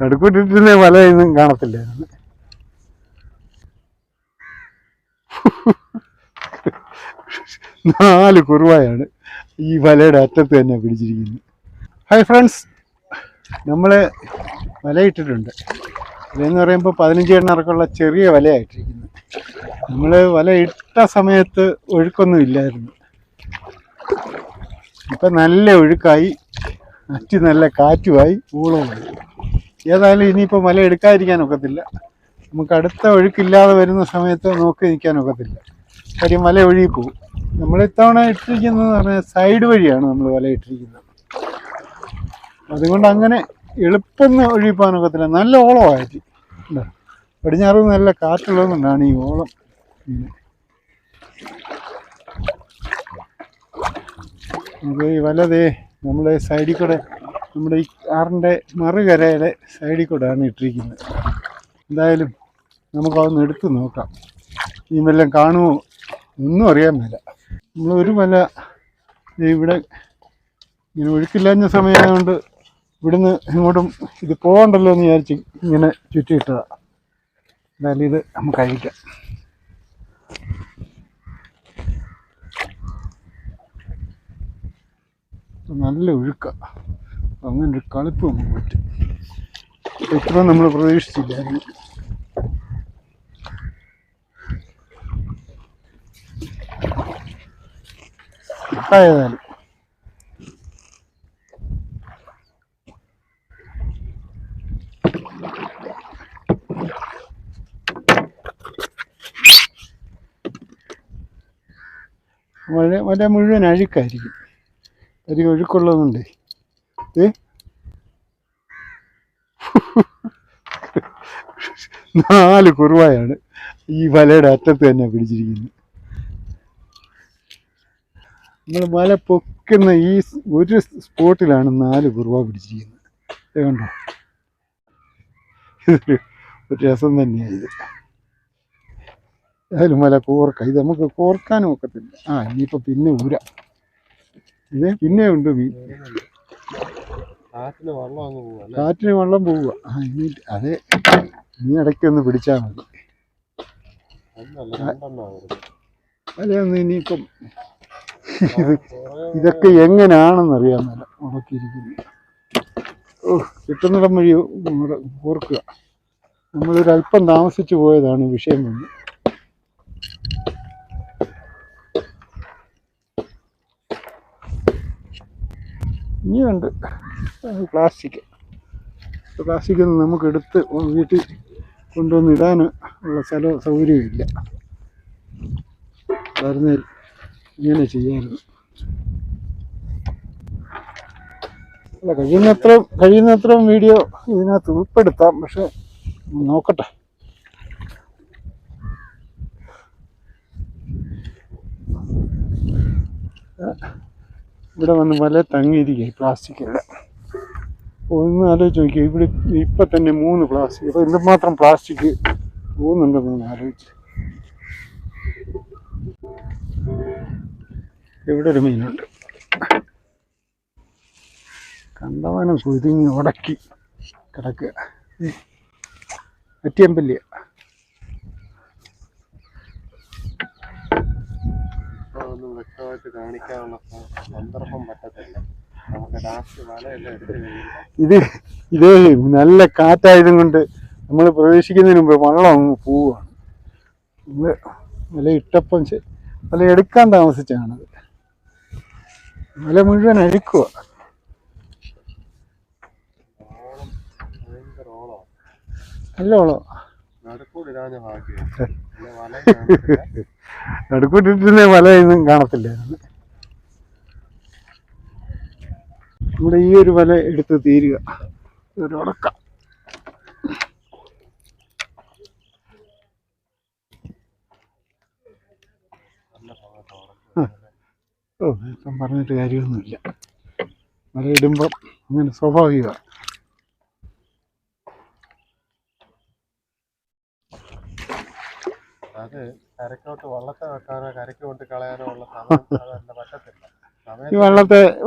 നടുക്കൂട്ടിട്ടിരുന്ന വലയൊന്നും കാണത്തില്ല. 4 കുറുവായാണ് ഈ വലയുടെ അറ്റത്ത് തന്നെ പിടിച്ചിരിക്കുന്നത്. ഹായ് ഫ്രണ്ട്സ്, നമ്മൾ വലയിട്ടിട്ടുണ്ട്. ഇതെന്ന് പറയുമ്പോൾ 15 എണ്ണർക്കുള്ള ചെറിയ വലയായിട്ടിരിക്കുന്നത്. നമ്മൾ വല ഇട്ട സമയത്ത് ഒഴുക്കൊന്നും ഇല്ലായിരുന്നു. ഇപ്പം നല്ല ഒഴുക്കായി, നല്ല കാറ്റുമായി, ഊളമായി. ഏതായാലും ഇനിയിപ്പോൾ വല എടുക്കാതിരിക്കാൻ ഒക്കത്തില്ല. നമുക്ക് അടുത്ത ഒഴുക്കില്ലാതെ വരുന്ന സമയത്ത് നോക്കി നിൽക്കാൻ ഒക്കത്തില്ല. കാര്യം വല ഒഴുകി പോകും. നമ്മൾ ഇത്തവണ ഇട്ടിരിക്കുന്നതെന്ന് പറഞ്ഞാൽ സൈഡ് വഴിയാണ് നമ്മൾ വല ഇട്ടിരിക്കുന്നത്. അതുകൊണ്ട് അങ്ങനെ എളുപ്പം ഒഴുകിപ്പോകാൻ ഒക്കത്തില്ല. നല്ല ഓളമായിട്ട് പടിഞ്ഞാറ് നല്ല കാറ്റുള്ളതുകൊണ്ടാണ് ഈ ഓളം. നമുക്ക് ഈ വലതേ നമ്മുടെ സൈഡിൽ കൂടെ, നമ്മുടെ ഈ ആറിൻ്റെ മറുകരയുടെ സൈഡിൽ കൂടെയാണ് ഇട്ടിരിക്കുന്നത്. എന്തായാലും നമുക്കതൊന്ന് എടുത്ത് നോക്കാം. ഈ വല്ലതും കാണുമോ ഒന്നും അറിയാൻ മേല. നമ്മളൊരു വല ഇവിടെ ഇങ്ങനെ ഒഴുക്കില്ലാഞ്ഞ സമയമായതുകൊണ്ട് ഇവിടുന്ന് ഇങ്ങോട്ടും ഇത് പോകണ്ടല്ലോ എന്ന് വിചാരിച്ച് ഇങ്ങനെ ചുറ്റിയിട്ടതാണ്. എന്തായാലും ഇത് നമുക്ക് കഴിക്കാം. നല്ല ഒഴുക്കാണ്, അങ്ങനൊരു കളിപ്പ് നമുക്ക് പറ്റും. ഇത്ര നമ്മൾ പ്രതീക്ഷിച്ചില്ലായിരുന്നു. ഏതായാലും വല മുഴുവൻ അഴുക്കായിരിക്കും. അധികം ഒഴുക്കുള്ളതുകൊണ്ട് 4 കുറുവായാണ് ഈ വലയുടെ അറ്റത്ത് തന്നെ പിടിച്ചിരിക്കുന്നത്. നമ്മൾ വല പൊക്കുന്ന ഈ ഒരു സ്പോട്ടിലാണ് 4 കുറുവ പിടിച്ചിരിക്കുന്നത്. കണ്ടോ, ഒരു രസം തന്നെയാണ് ഇത്. ഏതായാലും വല കോർക്കാം. ഇത് നമുക്ക് കോർക്കാനും ഒക്കത്തില്ല. ഇനിയിപ്പോൾ പിന്നെ ഊരാം. ഇത് പിന്നെ ഉണ്ട് മീൻ. കാറ്റിന് വെള്ളം പോവുക. ഇനി അതെ, നീ ഇടയ്ക്കൊന്ന് പിടിച്ചാൽ മതി. വലയൊന്ന് ഇനിയിപ്പം ഇതൊക്കെ എങ്ങനെയാണെന്നറിയാൻ മേല ഉണക്കിയിരിക്കുന്നത്. കിട്ടുന്നിടം വഴി ഓർക്കുക. നമ്മളൊരല്പം താമസിച്ചു പോയതാണ് വിഷയം വന്ന്. ഇനിയുണ്ട് പ്ലാസ്റ്റിക് ഒന്നും നമുക്കെടുത്ത് വീട്ടിൽ കൊണ്ടുവന്ന് ഇടാൻ ഉള്ള സൗകര്യമില്ല. വരുന്നതിൽ ഇങ്ങനെ ചെയ്യാമായിരുന്നു. അല്ല, കഴിയുന്നത്ര വീഡിയോ ഇതിനകത്ത് ഉൾപ്പെടുത്താം. പക്ഷെ നോക്കട്ടെ. ഇവിടെ വന്ന് വല തങ്ങിയിരിക്കുക പ്ലാസ്റ്റിക്കെല്ലാം. ഒന്ന് ആലോചിച്ച് നോക്കിയാൽ ഇവിടെ ഇപ്പം തന്നെ 3 പ്ലാസ്റ്റിക്. അപ്പോൾ എന്തുമാത്രം പ്ലാസ്റ്റിക് പോകുന്നുണ്ടെന്ന് ആലോചിച്ച്. ഇവിടെ ഒരു മീനുണ്ട്, കണ്ടവാനം കുരുങ്ങി ഉടക്കി കിടക്കുക. അറ്റിയമ്പല്ലിയ. വ്യക്തമായിട്ട് കാണിക്കാനുള്ള സന്ദർഭം പറ്റത്തില്ല. ഇത് നല്ല കാറ്റായതും കൊണ്ട് നമ്മൾ പ്രതീക്ഷിക്കുന്നതിന് മുമ്പ് വള്ളം അങ്ങ് പോവുകയാണ്. നമ്മൾ വല ഇട്ടപ്പം വല എടുക്കാൻ താമസിച്ചാണത്. വല മുഴുവൻ അഴുക്കുക. നല്ല ഓളം. നടുക്കൂട്ടിട്ടിരുന്ന വലയൊന്നും കാണത്തില്ലായിരുന്നു. നമ്മുടെ ഈ ഒരു വല എടുത്ത് തീരുക. ഒരു ഉടക്കം. ഇപ്പം പറഞ്ഞിട്ട് കാര്യമൊന്നുമില്ല. വല ഇടുമ്പം അങ്ങനെ സ്വാഭാവികമാണ്. അത് കരക്കോട്ട് വള്ളത്തെ വെക്കാനോ കരയ്ക്ക് കൊണ്ട് കളയാനോ ഉള്ള സമയം പറ്റത്തില്ല. ഈ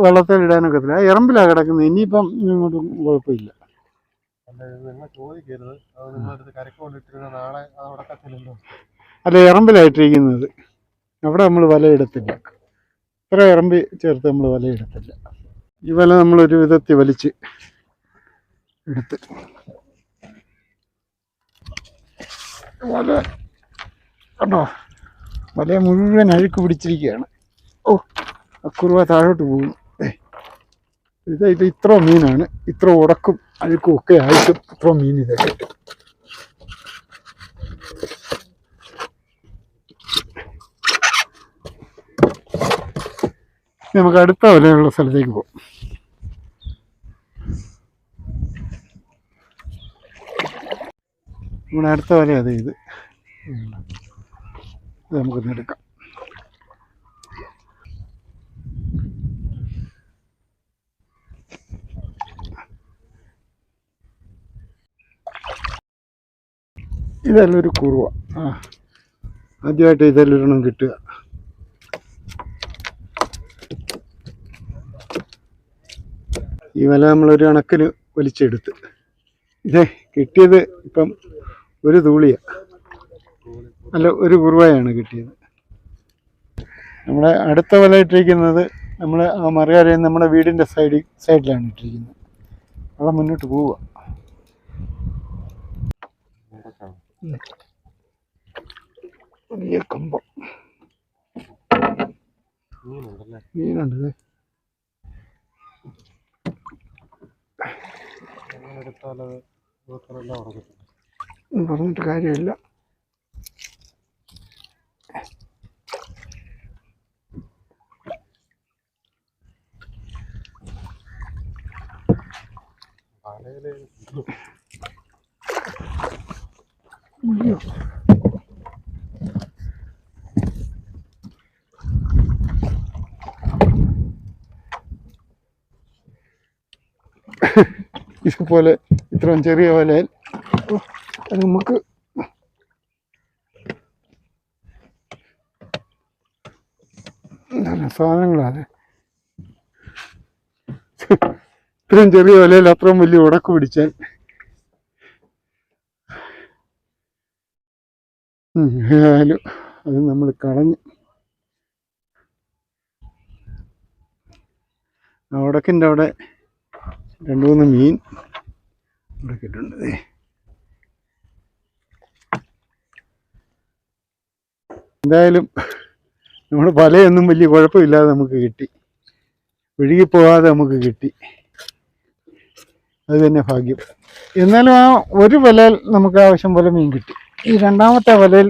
വെള്ളത്തിൽ ഇടാനൊക്കത്തില്ല. എറമ്പിലാണ് കിടക്കുന്നത്. ഇനിയിപ്പം ഇങ്ങോട്ടും കുഴപ്പമില്ല. അല്ല ഇത് നിങ്ങൾ ചോദിക്കരുത്. അത് നിങ്ങളെടുത്ത് കരക്ക് കൊണ്ടിട്ടിരുന്ന നാളെ അത് ഉടക്കത്തില്ലല്ലോ. അല്ല, എറമ്പിലായിട്ടിരിക്കുന്നത്. അവിടെ നമ്മൾ വലയിടത്തില്ല. ഇത്ര എറമ്പി ചേർത്ത് നമ്മൾ വലയിടത്തില്ല. ഈ വല നമ്മളൊരു വിധത്തിൽ വലിച്ച് എടുത്ത് വല കണ്ടോ, വല മുഴുവൻ അഴുക്ക് പിടിച്ചിരിക്കുകയാണ്. ഓ, അക്കുറുവ താഴോട്ട് പോകുന്നു. ഇത് ഇത്ര മീനാണ്. ഇത്ര ഉടക്കും അഴുക്കും ഒക്കെ ആയിട്ടും ഇത്ര മീൻ ഇതൊക്കെ കിട്ടും. നമുക്ക് അടുത്ത വലയുള്ള സ്ഥലത്തേക്ക് പോകും. നമ്മുടെ അടുത്ത വല അതെ, ഇത് നമുക്കൊന്ന് എടുക്കാം. ഇതെല്ലാം ഒരു കുറുവ. ആദ്യമായിട്ട് ഇതെല്ലാം കിട്ടുക. ഈ വല നമ്മളൊരു കണക്കിന് വലിച്ചെടുത്ത്. ഇതേ കിട്ടിയത് ഇപ്പം ഒരു തൂളിയ, അല്ല ഒരു കുറുവയാണ് കിട്ടിയത്. നമ്മുടെ അടുത്ത വല ഇട്ടിരിക്കുന്നത് നമ്മൾ ആ മറുകരയിൽ നമ്മുടെ വീടിൻ്റെ സൈഡിലാണ് ഇട്ടിരിക്കുന്നത്. അവിടെ മുന്നോട്ട് പോവുക. വലിയ കമ്പം മീനുണ്ട്. പറഞ്ഞിട്ട് കാര്യമില്ല. ഇതുപോലെ ഇത്രയും ചെറിയ വലയിൽ നമുക്ക് സാധനങ്ങളാണ്. ഇത്രയും ചെറിയ വലയിൽ അത്രയും വലിയ ഉടക്ക് പിടിച്ചാൽ ഏതായാലും അത് നമ്മൾ കളഞ്ഞു. ആ ഉടക്കിൻ്റെ അവിടെ 2-3 മീൻ ഉടക്കിയിട്ടുണ്ട്. എന്തായാലും നമ്മുടെ വലയൊന്നും വലിയ കുഴപ്പമില്ലാതെ നമുക്ക് കിട്ടി. ഒഴുകിപ്പോകാതെ നമുക്ക് കിട്ടി. അത് തന്നെ ഭാഗ്യം. എന്നാലും ആ ഒരു വലയിൽ നമുക്ക് ആവശ്യം പോലെ മീൻ കിട്ടി. ഈ രണ്ടാമത്തെ വലയിൽ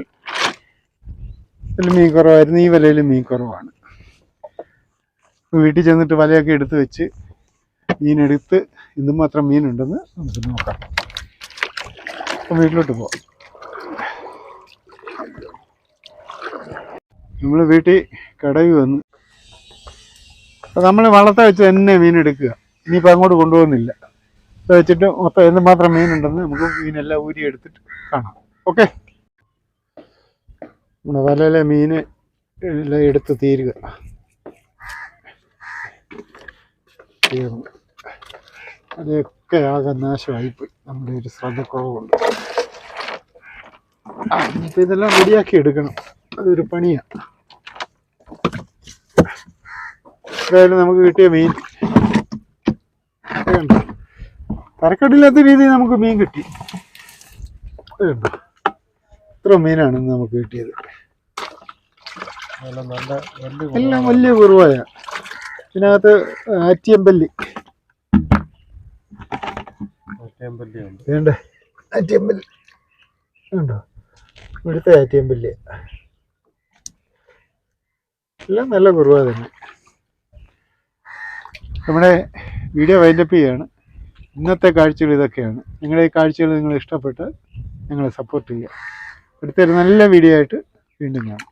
മീൻ കുറവായിരുന്നു. ഈ വലയിൽ മീൻ കുറവാണ്. വീട്ടിൽ ചെന്നിട്ട് വലയൊക്കെ എടുത്ത് വെച്ച് മീനെടുത്ത് എന്തുമാത്രം മീനുണ്ടെന്ന് നമുക്ക് നോക്കാം. അപ്പം വീട്ടിലോട്ട് പോവാം. നമ്മൾ വീട്ടിൽ കടയിൽ വന്ന് അപ്പം നമ്മൾ വള്ളത്തെ വെച്ച് തന്നെ മീൻ എടുക്കുക. ഇനിയിപ്പോൾ അങ്ങോട്ട് കൊണ്ടുപോകുന്നില്ല. അത് വെച്ചിട്ട് മൊത്തം എന്തുമാത്രം മീനുണ്ടെന്ന് നമുക്ക് മീനെല്ലാം ഊരി എടുത്തിട്ട് കാണാം. ഓക്കെ, നമ്മുടെ വലയിലെ മീൻ എല്ലാം എടുത്ത് തീരുക. തീർന്നു. അതൊക്കെ ആകെ നാശമായിപ്പോയി നമ്മുടെ ഒരു ശ്രദ്ധക്കുറവുണ്ട്. ഇപ്പം ഇതെല്ലാം റെഡിയാക്കി എടുക്കണം. അതൊരു പണിയാണ്. എന്തായാലും നമുക്ക് കിട്ടിയ മീൻ തരക്കെട്ടില്ലാത്ത രീതിയിൽ നമുക്ക് മീൻ കിട്ടി. ഇത്ര മീനാണ് നമുക്ക് കിട്ടിയത്. എല്ലാം വലിയ കുറവായ. ഇതിനകത്ത് ആറ്റിയമ്പല്ലി വേണ്ട, ആറ്റിയമ്പല്ലി ഉണ്ടോ? ഇവിടുത്തെ ആറ്റിയമ്പല്ലി എല്ലാം നല്ല കുറവാ തന്നെ. നമ്മുടെ വീഡിയോ വൈൻഡപ്പ് ചെയ്യുകയാണ്. ഇന്നത്തെ കാഴ്ചകൾ ഇതൊക്കെയാണ്. നിങ്ങളുടെ ഈ കാഴ്ചകൾ നിങ്ങൾ ഇഷ്ടപ്പെട്ട് ഞങ്ങളെ സപ്പോർട്ട് ചെയ്യുക. അടുത്തൊരു നല്ല വീഡിയോ ആയിട്ട് വീണ്ടും കാണാം.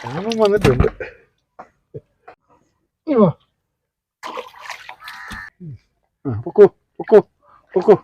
ഓണം വന്നിട്ടുണ്ട്. പൊക്കോ പൊക്കോ പൊക്കോ.